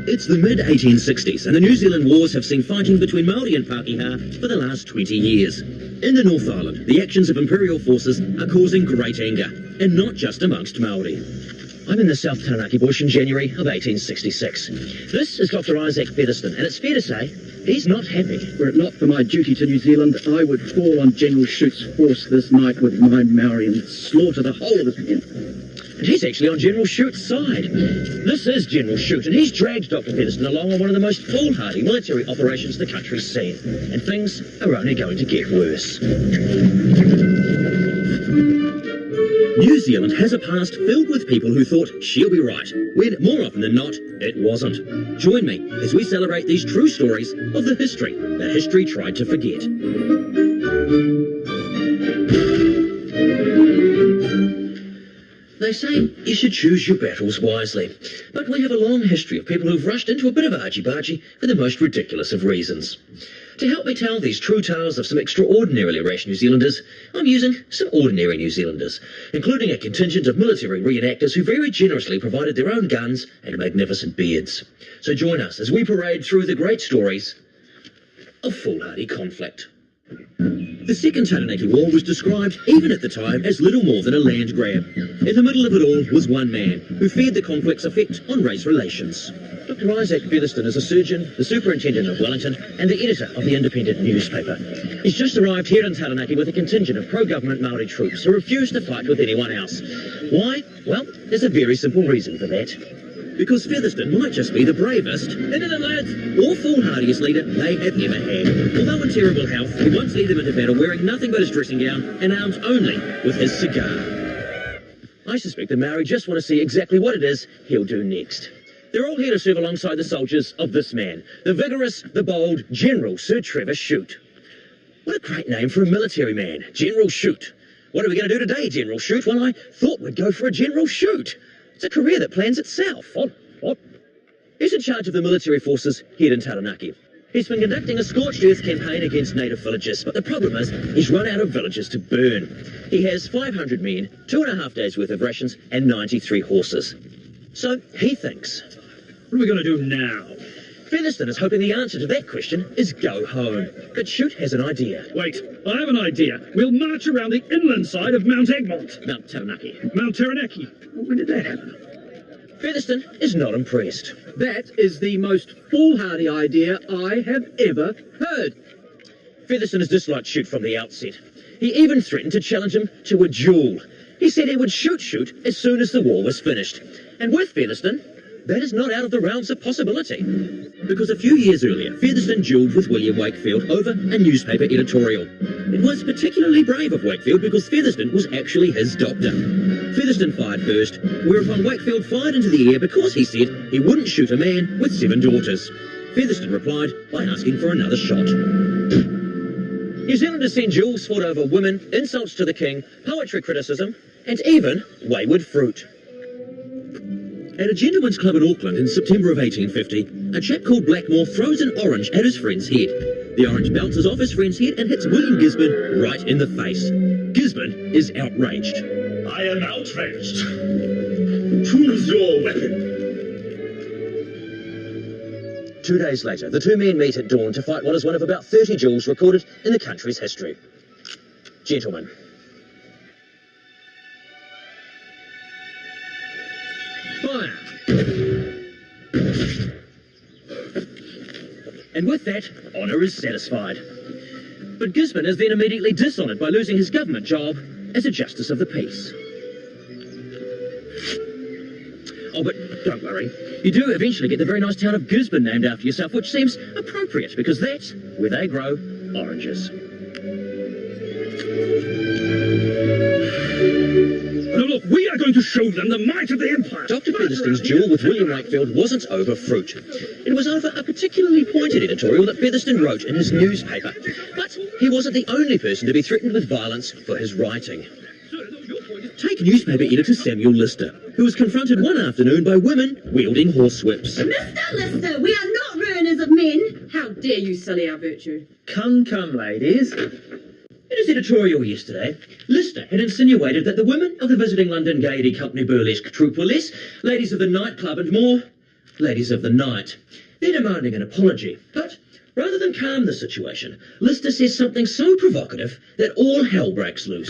It's the mid-1860s, and the New Zealand wars have seen fighting between Māori and Pākehā for the last 20 years. In the North Island, the actions of imperial forces are causing great anger, and not just amongst Māori. I'm in the South Taranaki bush in January of 1866. This is Dr. Isaac Featherston, and it's fair to say he's not happy. Were it not for my duty to New Zealand, I would fall on General Shute's force this night with my Maori and slaughter the whole of his men. And he's actually on General Shute's side. This is General Shute, and he's dragged Dr. Featherston along on one of the most foolhardy military operations the country's seen. And things are only going to get worse. New Zealand has a past filled with people who thought she'll be right, when more often than not, it wasn't. Join me as we celebrate these true stories of the history that history tried to forget. They say you should choose your battles wisely, but we have a long history of people who've rushed into a bit of argy-bargy for the most ridiculous of reasons. To help me tell these true tales of some extraordinarily rash New Zealanders, I'm using some ordinary New Zealanders, including a contingent of military reenactors who very generously provided their own guns and magnificent beards. So join us as we parade through the great stories of foolhardy conflict. The Second Taranaki War was described, even at the time, as little more than a land grab. In the middle of it all was one man, who feared the conflict's effect on race relations. Dr. Isaac Featherston is a surgeon, the superintendent of Wellington, and the editor of the Independent newspaper. He's just arrived here in Taranaki with a contingent of pro-government Māori troops who refuse to fight with anyone else. Why? Well, there's a very simple reason for that. Because Featherston might just be the bravest, lads, or foolhardiest leader they have ever had. Although in terrible health, he once led them into battle wearing nothing but his dressing gown and armed only with his cigar. I suspect the Maori just want to see exactly what it is he'll do next. They're all here to serve alongside the soldiers of this man, the vigorous, the bold General Sir Trevor Shute. What a great name for a military man, General Shute. What are we going to do today, General Shute? Well, I thought we'd go for a General Shute. It's a career that plans itself. What? He's in charge of the military forces here in Taranaki. He's been conducting a scorched earth campaign against native villages, but the problem is he's run out of villages to burn. He has 500 men, 2.5 days worth of rations, and 93 horses. So he thinks, what are we going to do now? Featherston is hoping the answer to that question is go home. But Shute has an idea. Wait, I have an idea. We'll march around the inland side of Mount Egmont. Mount Taranaki. Mount Taranaki. When did that happen? Featherston is not impressed. That is the most foolhardy idea I have ever heard. Featherston has disliked Shute from the outset. He even threatened to challenge him to a duel. He said he would shoot Shute as soon as the war was finished. And with Featherston, that is not out of the realms of possibility. Because a few years earlier, Featherston duelled with William Wakefield over a newspaper editorial. It was particularly brave of Wakefield because Featherston was actually his doctor. Featherston fired first, whereupon Wakefield fired into the air because he said he wouldn't shoot a man with 7 daughters. Featherston replied by asking for another shot. New Zealanders seen duels fought over women, insults to the king, poetry criticism, and even wayward fruit. At a gentleman's club in Auckland in September of 1850, a chap called Blackmore throws an orange at his friend's head. The orange bounces off his friend's head and hits William Gisborne right in the face. Gisborne is outraged. I am outraged. Choose your weapon. 2 days later, the two men meet at dawn to fight what is one of about 30 duels recorded in the country's history. Gentlemen. Fire! And with that, honour is satisfied. But Gisborne is then immediately dishonoured by losing his government job as a Justice of the Peace. Oh, but don't worry. You do eventually get the very nice town of Gisborne named after yourself, which seems appropriate because that's where they grow oranges. Now look, we are going to show them the might of the Empire. Dr. Featherston's duel with William Wakefield wasn't over fruit. It was over a particularly pointed editorial that Featherston wrote in his newspaper. But he wasn't the only person to be threatened with violence for his writing. Take newspaper editor Samuel Lister, who was confronted one afternoon by women wielding horsewhips. Mr. Lister, we are not ruiners of men. How dare you sully our virtue? Come, ladies. In his editorial yesterday, Lister had insinuated that the women of the visiting London Gaiety Company burlesque troupe were less ladies of the nightclub and more ladies of the night. They're demanding an apology, but rather than calm the situation, Lister says something so provocative that all hell breaks loose.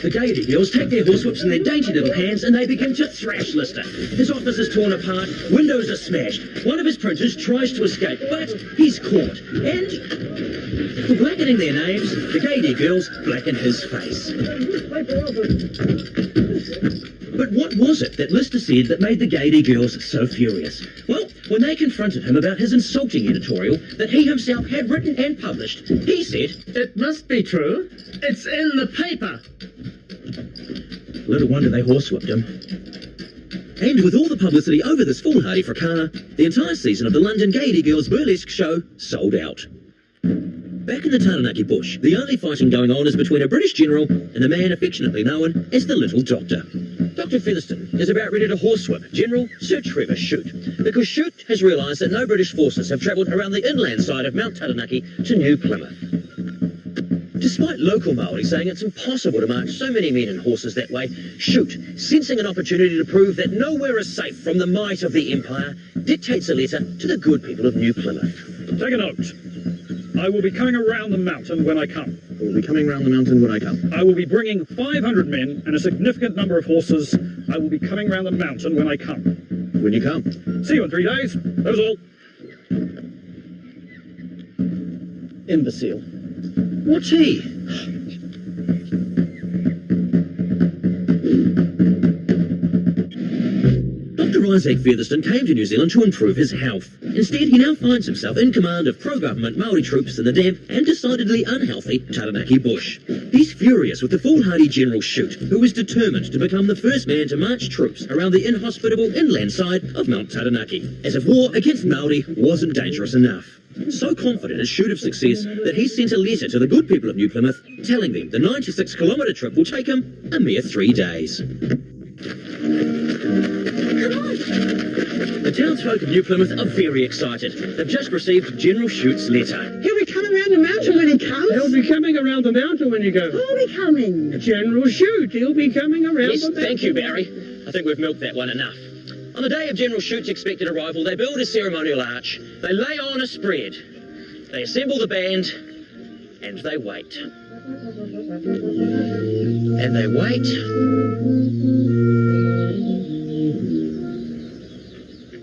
The Gaiety girls take their horsewhips in their dainty little hands and they begin to thrash Lister. His office is torn apart, windows are smashed, one of his printers tries to escape, but he's caught, and for blackening their names, the Gaiety girls blacken his face. But what was it that Lister said that made the Gaiety girls so furious? Well, when they confronted him about his insulting editorial that he himself had written and published, he said, "It must be true. It's in the paper." Little wonder they horsewhipped him. And with all the publicity over this foolhardy fracas, the entire season of the London Gaiety Girls burlesque show sold out. Back in the Taranaki bush, the only fighting going on is between a British general and a man affectionately known as the Little Doctor. Dr. Featherston is about ready to horsewhip General Sir Trevor Shute, because Shute has realised that no British forces have travelled around the inland side of Mount Taranaki to New Plymouth. Despite local Māori saying it's impossible to march so many men and horses that way, Shute, sensing an opportunity to prove that nowhere is safe from the might of the Empire, dictates a letter to the good people of New Plymouth. Take a note. I will be coming around the mountain when I come. I will be coming round the mountain when I come. I will be bringing 500 men and a significant number of horses. I will be coming round the mountain when I come. When you come. See you in 3 days. That was all. Imbecile. What's he? Dr. Isaac Featherston came to New Zealand to improve his health. Instead, he now finds himself in command of pro-government Māori troops in the damp and decidedly unhealthy Taranaki bush. He's furious with the foolhardy General Shute, who is determined to become the first man to march troops around the inhospitable inland side of Mount Taranaki, as if war against Māori wasn't dangerous enough. So confident is Shute of success that he sent a letter to the good people of New Plymouth telling them the 96-kilometre trip will take him a mere 3 days. The townsfolk of New Plymouth are very excited. They've just received General Shute's letter. He'll be coming around the mountain when he comes. He'll be coming around the mountain when you go. Who'll be coming? General Shute, he'll be coming around Yes, the mountain. thank you, Barry. I think we've milked that one enough. On the day of General Shute's expected arrival, they build a ceremonial arch, they lay on a spread, they assemble the band, and they wait. And they wait.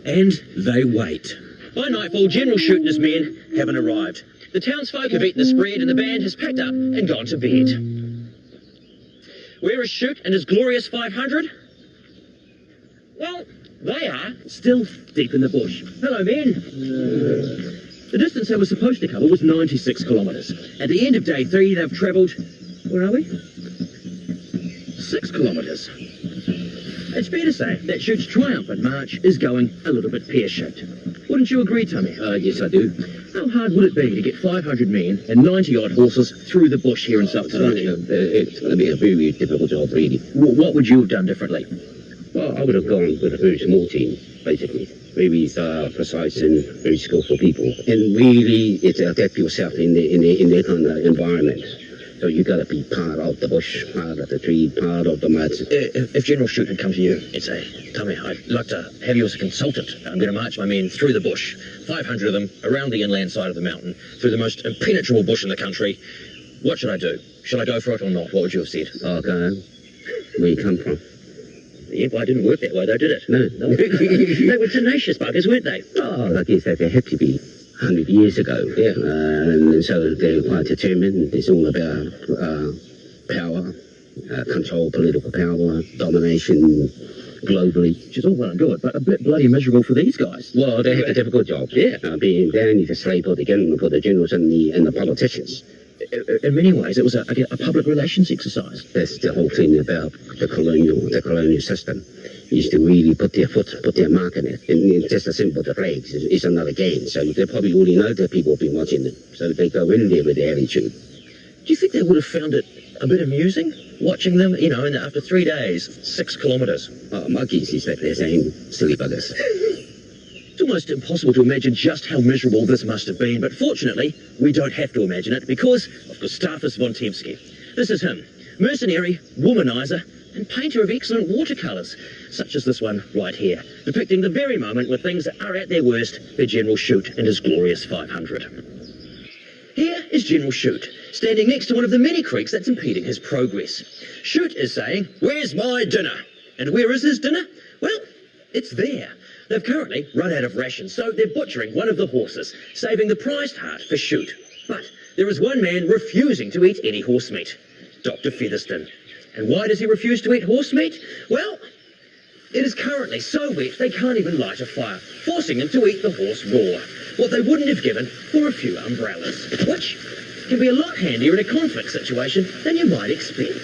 And they wait. By nightfall, General Shute and his men haven't arrived. The townsfolk have eaten the spread and the band has packed up and gone to bed. Where is Shute and his glorious 500? Well, they are still deep in the bush. Hello, men. The distance they were supposed to cover was 96 kilometres. At the end of day 3, they've travelled... Where are we? 6 kilometres. It's fair to say that Shute's triumphant march is going a little bit pear-shaped. Wouldn't you agree, Tommy? Yes, I do. How hard would it be to get 500 men and 90-odd horses through the bush here in South Taranaki? It's going to be a very difficult job, really. What would you have done differently? Well, I would have gone with a very small team, basically. Very precise and very skillful people. And really, it's adapt yourself in that kind of environment. So you got to be part of the bush, part of the tree, part of the mud. If General Shute had come to you and say, Tommy, I'd like to have you as a consultant. I'm going to march my men through the bush, 500 of them, around the inland side of the mountain, through the most impenetrable bush in the country. What should I do? Should I go for it or not? What would you have said? Oh, go where you come from. The Empire didn't work that way, though, did it? No. They were tenacious buggers, weren't they? Oh, I guess they had to be 100 years ago. Yeah. And so they're quite determined. It's all about power, control, political power, domination globally. Which is all well and good, but a bit bloody miserable for these guys. Well, they have a difficult job. Yeah. Being down the slave for the generals and the politicians. In many ways, it was a public relations exercise. That's the whole thing about the colonial system. Used to really put their mark in it. And it's just as simple, the flags is another game. So they probably already know that people have been watching it. So they go in there with their attitude. Do you think they would have found it a bit amusing, watching them, and after 3 days, 6 kilometres? Oh, my guess is that they're saying silly buggers. It's almost impossible to imagine just how miserable this must have been, but fortunately, we don't have to imagine it because of Gustavus von Temsky. This is him, mercenary, womanizer, and painter of excellent watercolours, such as this one right here, depicting the very moment where things are at their worst for General Shute and his glorious 500. Here is General Shute, standing next to one of the many creeks that's impeding his progress. Shute is saying, "Where's my dinner?" And where is his dinner? Well, it's there. They've currently run out of rations, so they're butchering one of the horses, saving the prized heart for Shute. But there is one man refusing to eat any horse meat, Dr. Featherston. And why does he refuse to eat horse meat? Well, it is currently so wet they can't even light a fire, forcing him to eat the horse raw, what they wouldn't have given for a few umbrellas, which can be a lot handier in a conflict situation than you might expect.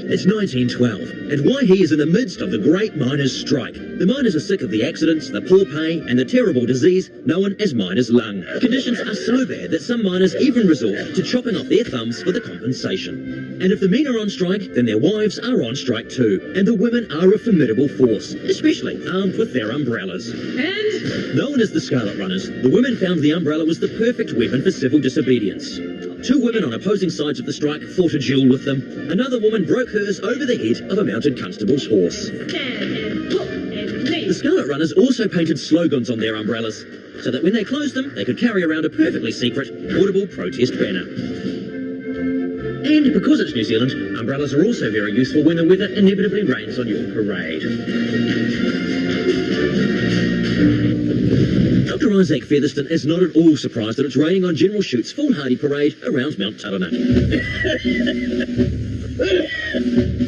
It's 1912, and Waihi is in the midst of the great miners' strike. The miners are sick of the accidents, the poor pay, and the terrible disease known as miners' lung. Conditions are so bad that some miners even resort to chopping off their thumbs for the compensation. And if the men are on strike, then their wives are on strike too, and the women are a formidable force, especially armed with their umbrellas. And Known as the Scarlet Runners, the women found the umbrella was the perfect weapon for civil disobedience. Two women on opposing sides of the strike fought a duel with them. Another woman broke hers over the head of a mounted constable's horse. The Scarlet Runners also painted slogans on their umbrellas, so that when they closed them, they could carry around a perfectly secret, audible protest banner. And because it's New Zealand, umbrellas are also very useful when the weather inevitably rains on your parade. Dr. Isaac Featherston is not at all surprised that it's raining on General Shute's Foolhardy parade around Mount Taranaki.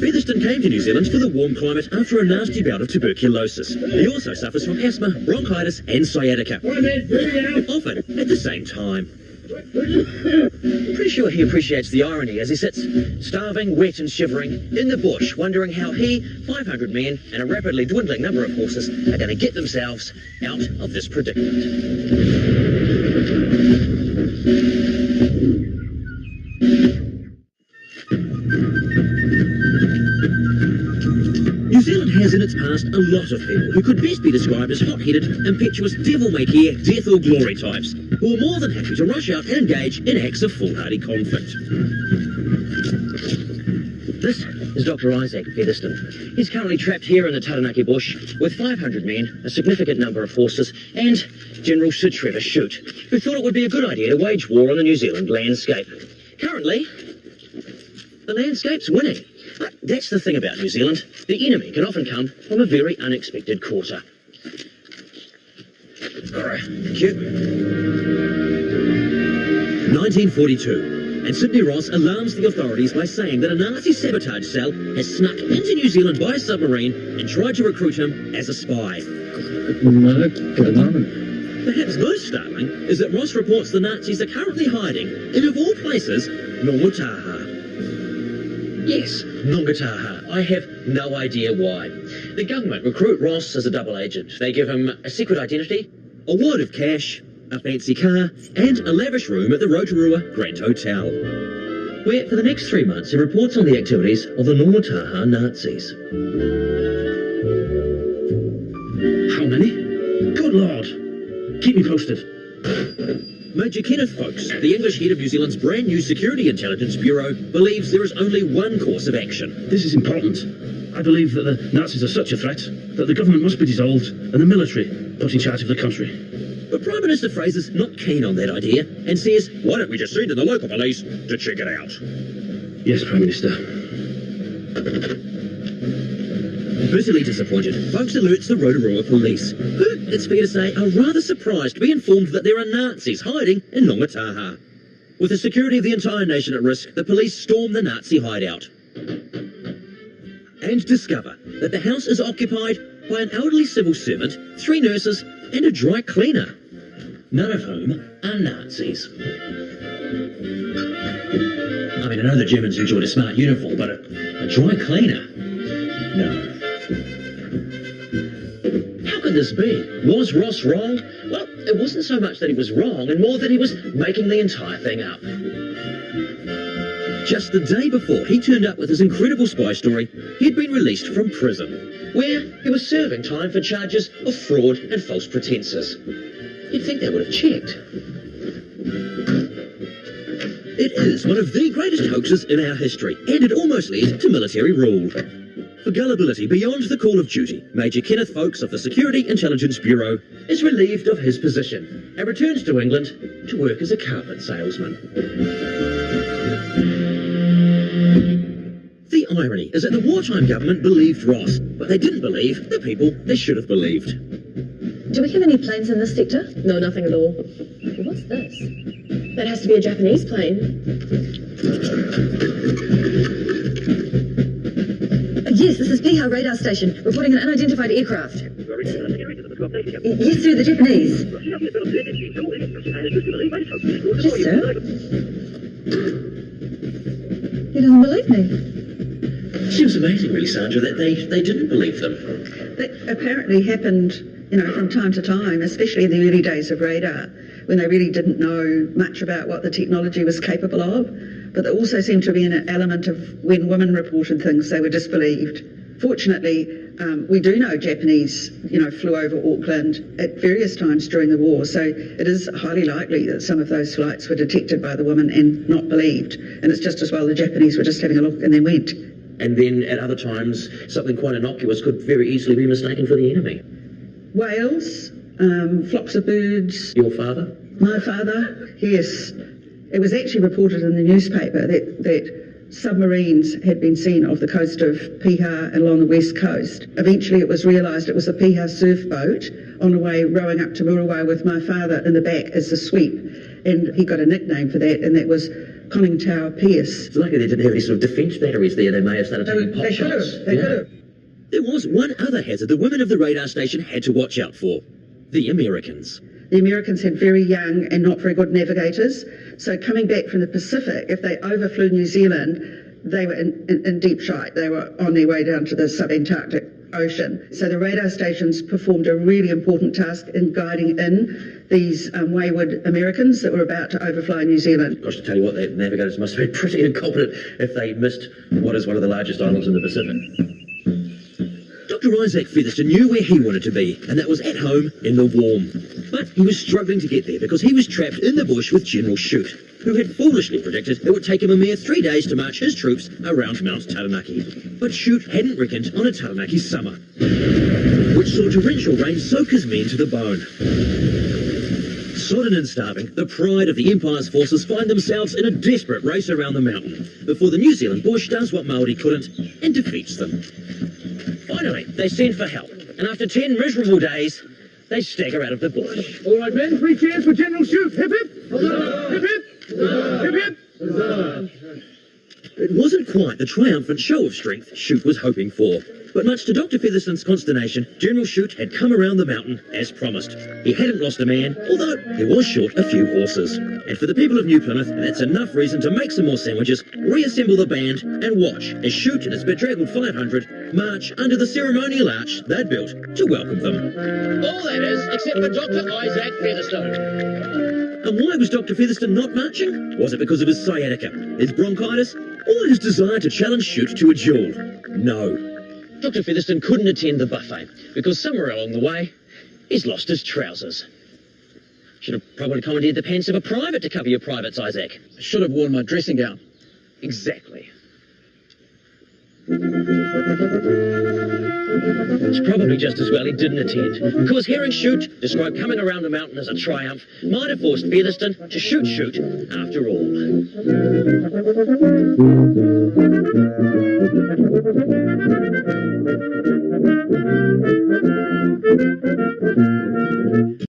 Featherston came to New Zealand for the warm climate after a nasty bout of tuberculosis. He also suffers from asthma, bronchitis and sciatica, often at the same time. Pretty sure he appreciates the irony as he sits, starving, wet and shivering, in the bush, wondering how he, 500 men and a rapidly dwindling number of horses are going to get themselves out of this predicament. New Zealand has in its past a lot of people who could best be described as hot-headed, impetuous, devil-may-care, death or glory types, who are more than happy to rush out and engage in acts of foolhardy conflict. This is Dr. Isaac Featherston. He's currently trapped here in the Taranaki bush with 500 men, a significant number of horses, and General Sir Trevor Shute, who thought it would be a good idea to wage war on the New Zealand landscape. Currently, the landscape's winning. But that's the thing about New Zealand. The enemy can often come from a very unexpected quarter. Alright, thank you. 1942, and Sydney Ross alarms the authorities by saying that a Nazi sabotage cell has snuck into New Zealand by submarine and tried to recruit him as a spy. Perhaps most startling is that Ross reports the Nazis are currently hiding in, of all places, Nongataha. Yes, Nongataha. I have no idea why. The government recruit Ross as a double agent. They give him a secret identity, a wad of cash, a fancy car, and a lavish room at the Rotorua Grand Hotel, where for the next 3 months he reports on the activities of the Nongataha Nazis. How many? Good Lord! Keep me posted. Major Kenneth Folkes, the English head of New Zealand's brand new Security Intelligence Bureau, believes there is only one course of action. This is important. I believe that the Nazis are such a threat that the government must be dissolved and the military put in charge of the country. But Prime Minister Fraser's not keen on that idea and says, why don't we just send in the local police to check it out? Yes, Prime Minister. Bitterly disappointed, Folkes alerts the Rotorua police, who, it's fair to say, are rather surprised to be informed that there are Nazis hiding in Nongataha. With the security of the entire nation at risk, the police storm the Nazi hideout and discover that the house is occupied by an elderly civil servant, 3 nurses, and a dry cleaner, none of whom are Nazis. I mean, I know the Germans enjoyed a smart uniform, but a dry cleaner? No. How could this be? Was Ross wrong? Well, it wasn't so much that he was wrong, and more that he was making the entire thing up. Just the day before he turned up with his incredible spy story, he'd been released from prison, where he was serving time for charges of fraud and false pretences. You'd think they would have checked. It is one of the greatest hoaxes in our history, and it almost led to military rule. For gullibility beyond the call of duty, Major Kenneth Folks of the Security Intelligence Bureau is relieved of his position and returns to England to work as a carpet salesman. The irony is that the wartime government believed Ross, but they didn't believe the people they should have believed. Do we have any planes in this sector? No, nothing at all. What's this? That has to be a Japanese plane. Yes, this is Piha radar station, reporting an unidentified aircraft. Yes, sir, the Japanese. Yes, sir. He doesn't believe me. Seems amazing, really, Sandra, that they didn't believe them. That apparently happened, from time to time, especially in the early days of radar, when they really didn't know much about what the technology was capable of. But there also seemed to be an element of when women reported things, they were disbelieved. Fortunately, we do know Japanese, flew over Auckland at various times during the war, so it is highly likely that some of those flights were detected by the women and not believed. And it's just as well the Japanese were just having a look and then went. And then at other times, something quite innocuous could very easily be mistaken for the enemy. Whales, flocks of birds. Your father? My father, yes. It was actually reported in the newspaper that submarines had been seen off the coast of Piha and along the west coast. Eventually it was realised it was a Piha surf boat on the way rowing up to Muriwai with my father in the back as the sweep. And he got a nickname for that, and that was Conning Tower Pierce. It's lucky they didn't have any sort of defence batteries there. They may have started taking pot shots. They could have. There was one other hazard the women of the radar station had to watch out for. The Americans. The Americans had very young and not very good navigators. So coming back from the Pacific, if they overflew New Zealand, they were in deep shite. They were on their way down to the sub-Antarctic Ocean. So the radar stations performed a really important task in guiding in these wayward Americans that were about to overfly New Zealand. Gosh, to tell you what, the navigators must have been pretty incompetent if they missed what is one of the largest islands in the Pacific. Dr. Isaac Featherston knew where he wanted to be, and that was at home in the warm. But he was struggling to get there because he was trapped in the bush with General Shute, who had foolishly predicted it would take him a mere 3 days to march his troops around Mount Taranaki. But Shute hadn't reckoned on a Taranaki summer, which saw torrential rain soak his men to the bone. Sodden and starving, the pride of the Empire's forces find themselves in a desperate race around the mountain before the New Zealand bush does what Māori couldn't and defeats them. Finally, they send for help, and after 10 miserable days, they stagger out of the bush. All right, men, 3 cheers for General Shute. Hip hip! Huzzah! Hip hip! Huzzah! Hip hip! Huzzah! It wasn't quite the triumphant show of strength Shute was hoping for. But much to Dr. Featherston's consternation, General Shute had come around the mountain as promised. He hadn't lost a man, although he was short a few horses. And for the people of New Plymouth, that's enough reason to make some more sandwiches, reassemble the band, and watch as Shute and his bedraggled 500 march under the ceremonial arch they'd built to welcome them. All that is, except for Dr. Isaac Featherstone. And why was Dr. Featherston not marching? Was it because of his sciatica, his bronchitis, or his desire to challenge Shute to a duel? No. Dr. Featherston couldn't attend the buffet because somewhere along the way, he's lost his trousers. Should have probably commandeered the pants of a private to cover your privates, Isaac. Should have worn my dressing gown. Exactly. It's probably just as well he didn't attend, because hearing Shute describe coming around the mountain as a triumph might have forced Featherston to shoot Shute after all.